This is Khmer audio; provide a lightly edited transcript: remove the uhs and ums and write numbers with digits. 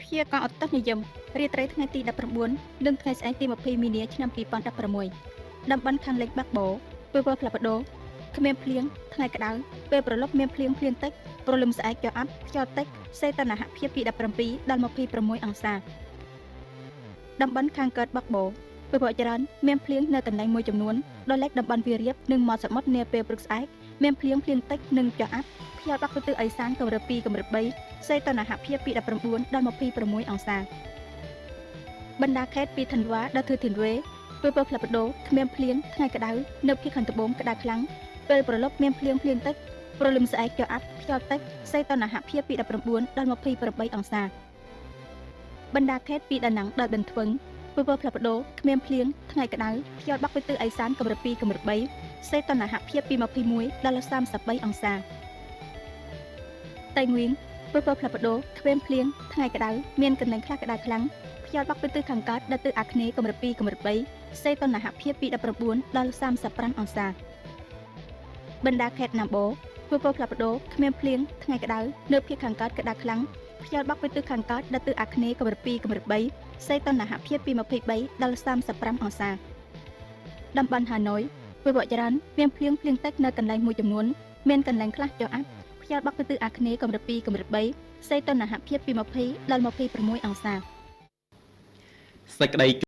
ព្យាករណ៍អត្តនិយមរាត្រីថ្ងៃទី19និងថ្ងៃស្អែកទី20មីនាឆ្នាំ2016តំបន់ខាងលិចបាក់បូពេលផ្លាប់ដោគ្មានភ្លៀងថ្ងៃក្តៅពេលប្រឡប់មានភ្លៀងតិចព្រលឹមស្អែកចុះអត់ខ្យល់តិចសីតុណ្ហភាពពី17ដល់26អង្សាតំបន់ខាងកើតបាក់បូពេលច្រើនមានភ្លៀងនៅកន្លែងមួយចំនួនដោយឡែកតំបន់វាលរៀបនិងមាត់សមុទ្រនាពេលព្រឹកស្អែកមានភ្លៀងតិចនិងចុះអត់ខ្យល់បាក់ទៅទិសឦសានកម្រិត2កម្រិត3សីតុណ្ហភាពពី19ដល់26អង្សាបណ្ដាខេត្តពីថនវ៉ាដល់ធឺធីនវ៉េពេលផ្លាប់ដោគ្មានភ្លៀងថ្ងៃក្តៅនៅភាគខាងត្បូងក្តៅខ្លាំងពេលប្រឡប់មានភ្លៀងតិចព្រលឹមស្អែកចុះអត់ខ្យល់តិចសីតុណ្ហភាពពី19ដល់28អង្សាបណ្ដាខេត្តពីដាណាំងដល់បិនធ្វឹងពេលផ្លាប់ដោគ្មានភ្លៀងថ្ងៃក្តៅខ្យល់បាក់ទៅទិសឦសានកម្រិត2កម្រិត3សីតុណ្ហភាពពី21ដល់33អង្សាតៃងួៀងពេលផ្លាប់ដោគ្មានភ្លៀងថ្ងៃក្តៅមានកន្លែងខ្លះក្តៅខ្លាំងខ្យល់បាក់ទៅទិសខាងកើតដល់ទិសអាគ្នេយ៍កម្រិត2កម្រិត3សីតុណ្ហភាពពី19ដល់35អង្សាបណ្ដាខេត្តណាំបូពេលផ្លាប់ដោគ្មានភ្លៀងថ្ងៃក្តៅនៅភាគខាងកើតក្តៅខ្លាំងខ្យល់បាក់ទៅទិសខាងកើតដល់ទិសអាគ្នេយ៍កម្រិត2កម្រិត3សីតុណ្ហភាពពី23ដល់35អង្សាតំបន់ហាណូយពេលច្រើនមានភ្លៀងតិចនៅកន្លែងមួយចំនួនមានកន្លែងខ្លះចុះអត់ខ្យល់បាក់ទៅទិសអាគ្នេយ៍កម្រិត2កម្រិត3សីតុណ្ហភាពពី20ដល់26អង្សាសេចក្តី